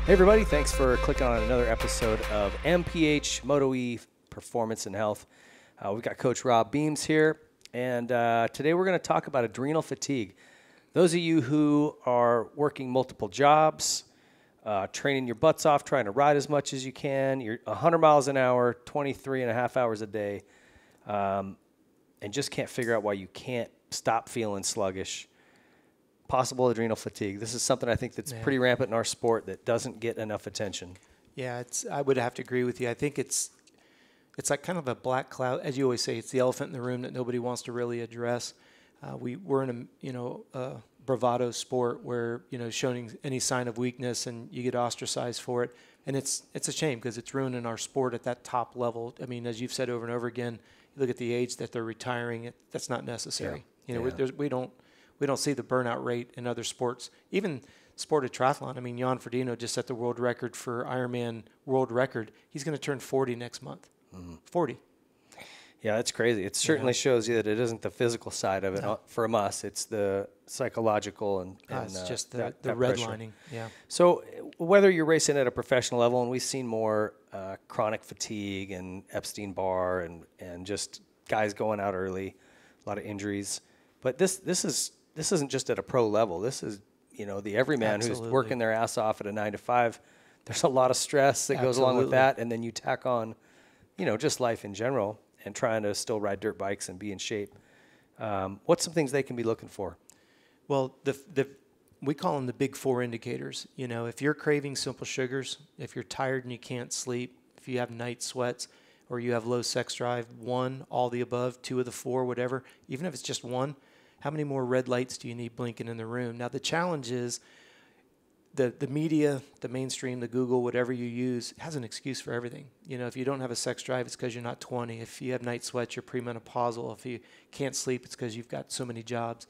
Hey everybody, thanks for clicking on another episode of MPH Motoe Performance and Health. We've got Coach Robb Beams here, and today we're going to talk about adrenal fatigue. Those of you who are working multiple jobs, training your butts off, trying to ride as much as you can, you're 100 miles an hour, 23 and a half hours a day, and just can't figure out why you can't stop feeling sluggish. Possible adrenal fatigue. This is something I think that's pretty rampant in our sport that doesn't get enough attention. Yeah, I would have to agree with you. I think it's like kind of a black cloud, as you always say. It's the elephant in the room that nobody wants to really address. We're in a bravado sport where showing any sign of weakness and you get ostracized for it, and it's a shame because it's ruining our sport at that top level. I mean, as you've said over and over again, you look at the age that they're retiring. That's not necessary. We don't see the burnout rate in other sports, even sport of triathlon. I mean, Jan Frodeno just set the world record for Ironman world record. He's going to turn 40 next month. 40. Yeah, that's crazy. It certainly shows you that it isn't the physical side of it. No. From us, it's the psychological and it's just the that redlining. Yeah. So whether you're racing at a professional level, and we've seen more chronic fatigue and Epstein-Barr and just guys going out early, a lot of injuries. But this isn't just at a pro level. This is, the everyman who's working their ass off at a 9 to 5. There's a lot of stress that goes along with that. And then you tack on, just life in general and trying to still ride dirt bikes and be in shape. What's some things they can be looking for? Well, we call them the big four indicators. If you're craving simple sugars, if you're tired and you can't sleep, if you have night sweats, or you have low sex drive, 1, all the above, 2 of the 4, whatever, even if it's just 1, how many more red lights do you need blinking in the room? Now, the challenge is the media, the mainstream, the Google, whatever you use, has an excuse for everything. If you don't have a sex drive, it's because you're not 20. If you have night sweats, you're premenopausal. If you can't sleep, it's because you've got so many jobs.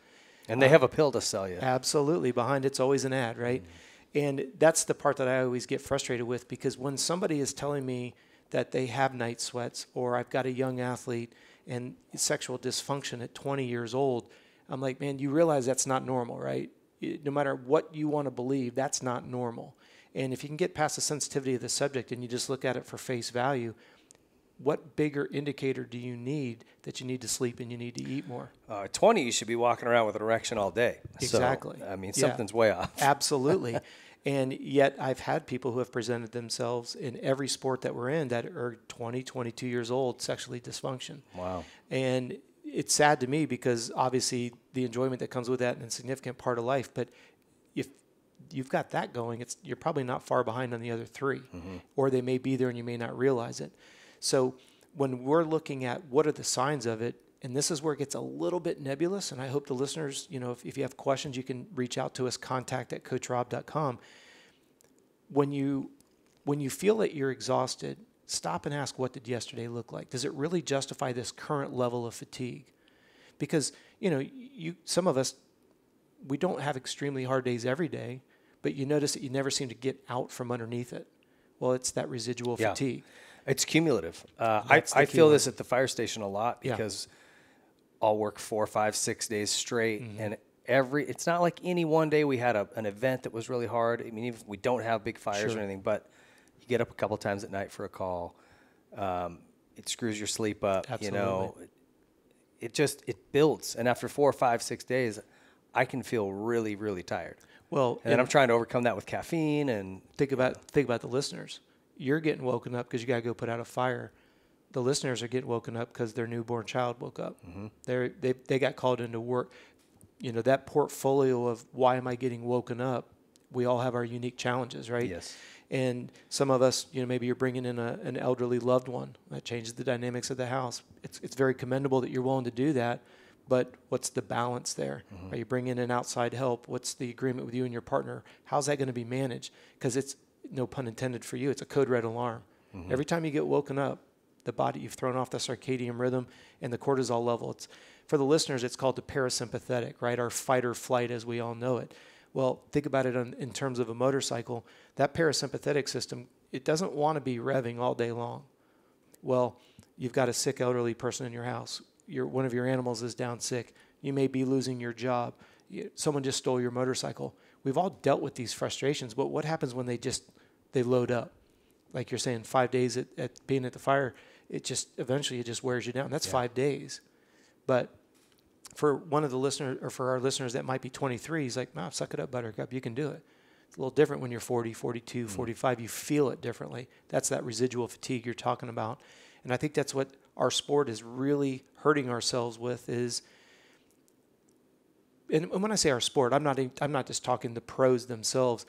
And they have a pill to sell you. Absolutely. Behind it's always an ad, right? And that's the part that I always get frustrated with, because when somebody is telling me that they have night sweats, or I've got a young athlete and sexual dysfunction at 20 years old, I'm like, man, you realize that's not normal, right? No matter what you want to believe, that's not normal. And if you can get past the sensitivity of the subject and you just look at it for face value, what bigger indicator do you need that you need to sleep and you need to eat more? 20, you should be walking around with an erection all day. Exactly. So, something's way off. Absolutely. And yet I've had people who have presented themselves in every sport that we're in that are 20, 22 years old, sexually dysfunction. Wow. And it's sad to me because obviously the enjoyment that comes with that is a significant part of life. But if you've got that going, you're probably not far behind on the other 3, or they may be there and you may not realize it. So when we're looking at what are the signs of it, and this is where it gets a little bit nebulous, and I hope the listeners, if you have questions, you can reach out to us, contact@coachrob.com. When you feel that you're exhausted, stop and ask, what did yesterday look like? Does it really justify this current level of fatigue? Because, some of us, we don't have extremely hard days every day, but you notice that you never seem to get out from underneath it. Well, it's that residual fatigue. It's cumulative. I feel this at the fire station a lot because I'll work 4, 5, 6 days straight, and it's not like any one day we had an event that was really hard. I mean, even if we don't have big fires or anything, but you get up a couple times at night for a call. It screws your sleep up. Absolutely. It builds. And after 4, 5, 6 days, I can feel really, really tired. Well, and then I'm trying to overcome that with caffeine. And think about the listeners. You're getting woken up because you got to go put out a fire. The listeners are getting woken up because their newborn child woke up. They got called into work. That portfolio of why am I getting woken up? We all have our unique challenges, right? Yes. And some of us, maybe you're bringing in an elderly loved one. That changes the dynamics of the house. It's very commendable that you're willing to do that, but what's the balance there? Are you bringing in outside help? What's the agreement with you and your partner? How's that going to be managed? Because it's, no pun intended for you, it's a code red alarm. Every time you get woken up, the body, you've thrown off the circadian rhythm and the cortisol level. For the listeners, it's called the parasympathetic, right? Our fight or flight as we all know it. Well, think about it in terms of a motorcycle. That parasympathetic system, it doesn't want to be revving all day long. Well, you've got a sick elderly person in your house. One of your animals is down sick. You may be losing your job. Someone just stole your motorcycle. We've all dealt with these frustrations, but what happens when they just they load up. Like you're saying, 5 days at being at the fire, eventually it just wears you down. That's 5 days. But for one of the listeners, or for our listeners that might be 23, he's like, "Nah, suck it up, Buttercup. You can do it." It's a little different when you're 40, 42, 45. You feel it differently. That's that residual fatigue you're talking about. And I think that's what our sport is really hurting ourselves with is, and when I say our sport, I'm not just talking the pros themselves.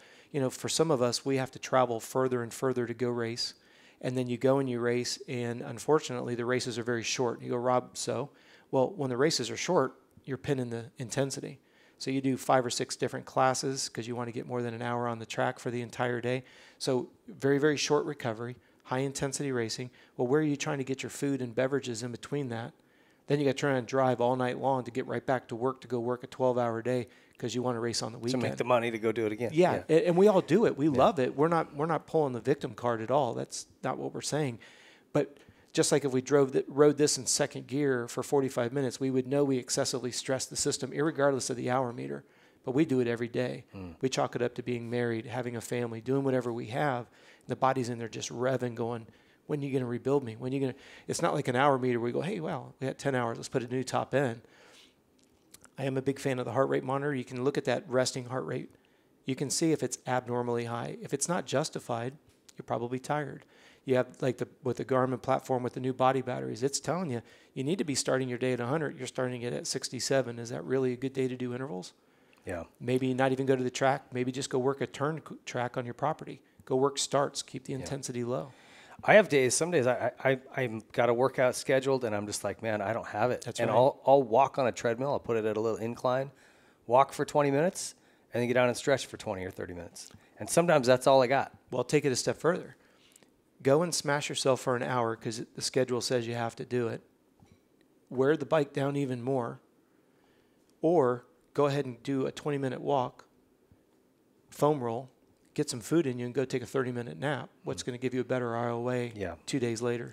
For some of us, we have to travel further and further to go race. And then you go and you race, and unfortunately, the races are very short. You go, "Rob, so?" Well, when the races are short, you're pinning the intensity. So you do 5 or 6 different classes because you want to get more than an hour on the track for the entire day. So very, very short recovery, high intensity racing. Well, where are you trying to get your food and beverages in between that? Then you got to try and drive all night long to get right back to work, to go work a 12-hour day because you want to race on the weekend. To make the money to go do it again. Yeah. And we all do it. We love it. We're not pulling the victim card at all. That's not what we're saying. But just like if we rode this in second gear for 45 minutes, we would know we excessively stressed the system, irregardless of the hour meter. But we do it every day. We chalk it up to being married, having a family, doing whatever we have. And the body's in there just revving, going, "When are you going to rebuild me? When are you going to?" It's not like an hour meter where we go, "Hey, well, we had 10 hours. Let's put a new top in." I am a big fan of the heart rate monitor. You can look at that resting heart rate. You can see if it's abnormally high. If it's not justified, you're probably tired. You have with the Garmin platform with the new body batteries, it's telling you need to be starting your day at 100. You're starting it at 67. Is that really a good day to do intervals? Yeah. Maybe not even go to the track. Maybe just go work a turn track on your property. Go work starts. Keep the intensity low. I have days. Some days I've got a workout scheduled, and I'm just like, man, I don't have it. That's and right. I'll walk on a treadmill. I'll put it at a little incline, walk for 20 minutes, and then get down and stretch for 20 or 30 minutes. And sometimes that's all I got. Well, take it a step further. Go and smash yourself for an hour because the schedule says you have to do it. Wear the bike down even more. Or go ahead and do a 20-minute walk, foam roll, get some food in you, and go take a 30-minute nap. What's going to give you a better ROA 2 days later?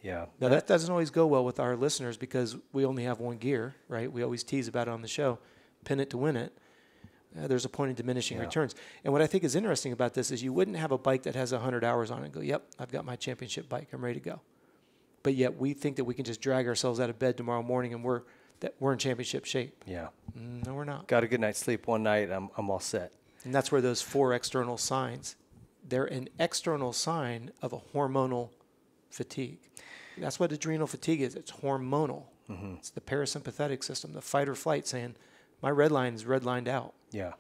Yeah. Now, that doesn't always go well with our listeners because we only have one gear, right? We always tease about it on the show. Pin it to win it. There's a point in diminishing returns. And what I think is interesting about this is you wouldn't have a bike that has 100 hours on it and go, "Yep, I've got my championship bike. I'm ready to go." But yet we think that we can just drag ourselves out of bed tomorrow morning and we're in championship shape. Yeah. No, we're not. Got a good night's sleep one night. I'm all set. And that's where those 4 external signs, they're an external sign of a hormonal fatigue. That's what adrenal fatigue is. It's hormonal. It's the parasympathetic system, the fight or flight, saying, "My red line is redlined out." Yeah.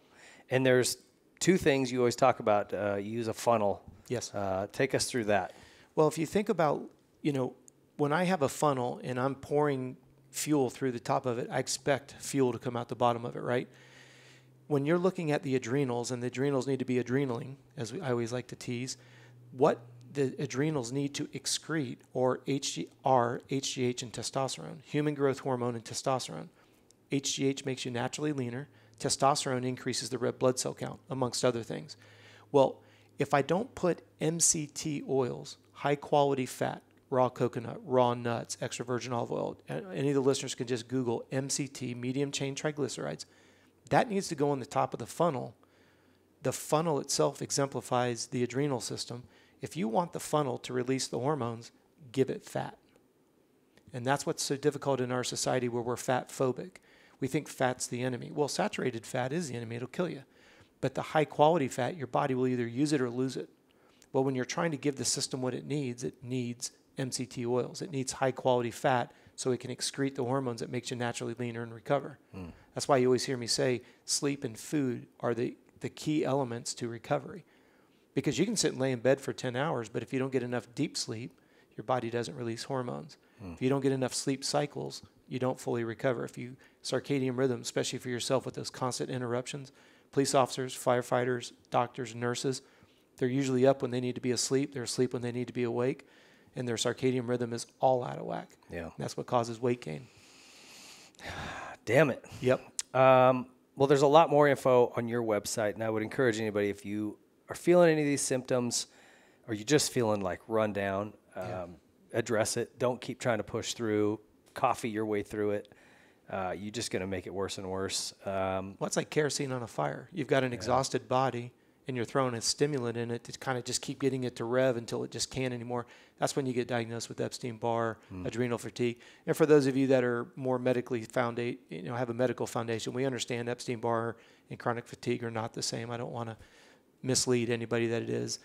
And there's 2 things you always talk about. You use a funnel. Yes. Take us through that. Well, if you think about, when I have a funnel and I'm pouring fuel through the top of it, I expect fuel to come out the bottom of it, right? When you're looking at the adrenals, and the adrenals need to be adrenaling, as I always like to tease, what the adrenals need to excrete are HGH, and testosterone, human growth hormone and testosterone. HGH makes you naturally leaner. Testosterone increases the red blood cell count, amongst other things. Well, if I don't put MCT oils, high quality fat, raw coconut, raw nuts, extra virgin olive oil, any of the listeners can just Google MCT, medium chain triglycerides. That needs to go on the top of the funnel. The funnel itself exemplifies the adrenal system. If you want the funnel to release the hormones, give it fat. And that's what's so difficult in our society where we're fat phobic. We think fat's the enemy. Well, saturated fat is the enemy. It'll kill you. But the high quality fat, your body will either use it or lose it. Well, when you're trying to give the system what it needs MCT oils. It needs high quality fat so it can excrete the hormones that makes you naturally leaner and recover. That's why you always hear me say sleep and food are the key elements to recovery. Because you can sit and lay in bed for 10 hours, but if you don't get enough deep sleep, your body doesn't release hormones. If you don't get enough sleep cycles, you don't fully recover. If you circadian rhythm, especially for yourself with those constant interruptions, police officers, firefighters, doctors, nurses, they're usually up when they need to be asleep. They're asleep when they need to be awake. And their circadian rhythm is all out of whack. Yeah. And that's what causes weight gain. Damn it. Yep. Well, there's a lot more info on your website, and I would encourage anybody, if you are feeling any of these symptoms or you're just feeling like run down, address it. Don't keep trying to push through, coffee your way through it. You're just going to make it worse and worse. Well, it's like kerosene on a fire. You've got an exhausted body, and you're throwing a stimulant in it to kind of just keep getting it to rev until it just can't anymore, that's when you get diagnosed with Epstein-Barr, adrenal fatigue. And for those of you that are more medically have a medical foundation, we understand Epstein-Barr and chronic fatigue are not the same. I don't want to mislead anybody that it is.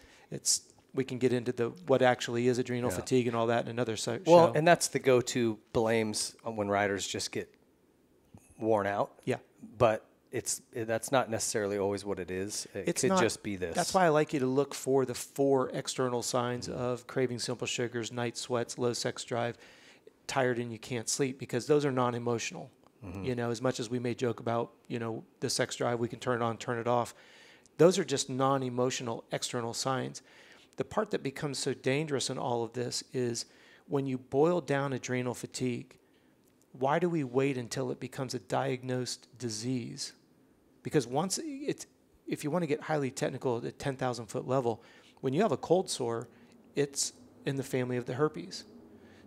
We can get into what actually is adrenal fatigue and all that in another show. Well, and that's the go-to blames when riders just get worn out. Yeah. But that's not necessarily always what it is. It could just be this. That's why I like you to look for the 4 external signs of craving simple sugars, night sweats, low sex drive, tired and you can't sleep, because those are non-emotional. As much as we may joke about, the sex drive, we can turn it on, turn it off. Those are just non-emotional external signs. The part that becomes so dangerous in all of this is when you boil down adrenal fatigue, why do we wait until it becomes a diagnosed disease? Because if you want to get highly technical at the 10,000 foot level, when you have a cold sore, it's in the family of the herpes.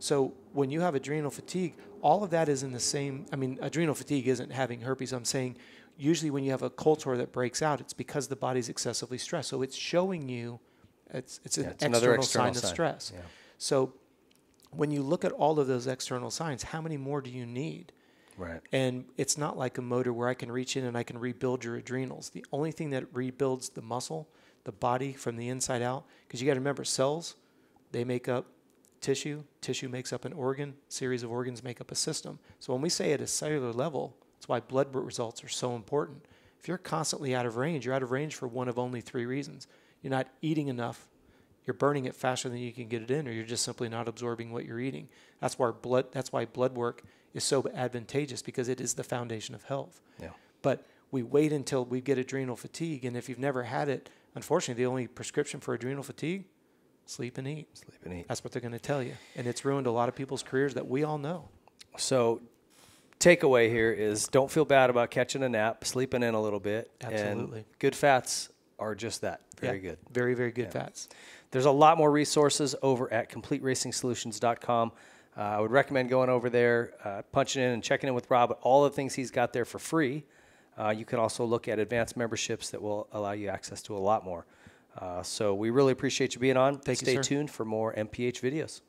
So when you have adrenal fatigue, all of that is in the same. I mean, adrenal fatigue isn't having herpes. I'm saying usually when you have a cold sore that breaks out, it's because the body's excessively stressed. So it's showing you it's an external sign of stress. Yeah. So when you look at all of those external signs, how many more do you need? Right. And it's not like a motor where I can reach in and I can rebuild your adrenals. The only thing that rebuilds the muscle, the body from the inside out, because you got to remember, cells, they make up tissue. Tissue makes up an organ. Series of organs make up a system. So when we say at a cellular level, that's why blood results are so important. If you're constantly out of range, you're out of range for one of only 3 reasons. You're not eating enough, you're burning it faster than you can get it in, or you're just simply not absorbing what you're eating. That's why blood work is so advantageous, because it is the foundation of health. Yeah. But we wait until we get adrenal fatigue, and if you've never had it, unfortunately, the only prescription for adrenal fatigue, sleep and eat. Sleep and eat. That's what they're going to tell you. And it's ruined a lot of people's careers that we all know. So takeaway here is don't feel bad about catching a nap, sleeping in a little bit. Absolutely. And good fats are just that. Very good. Very, very good fats. There's a lot more resources over at CompleteRacingSolutions.com. I would recommend going over there, punching in and checking in with Rob. All the things he's got there for free. You can also look at advanced memberships that will allow you access to a lot more. So we really appreciate you being on. Thank you, Stay sir. tuned for more MPH videos.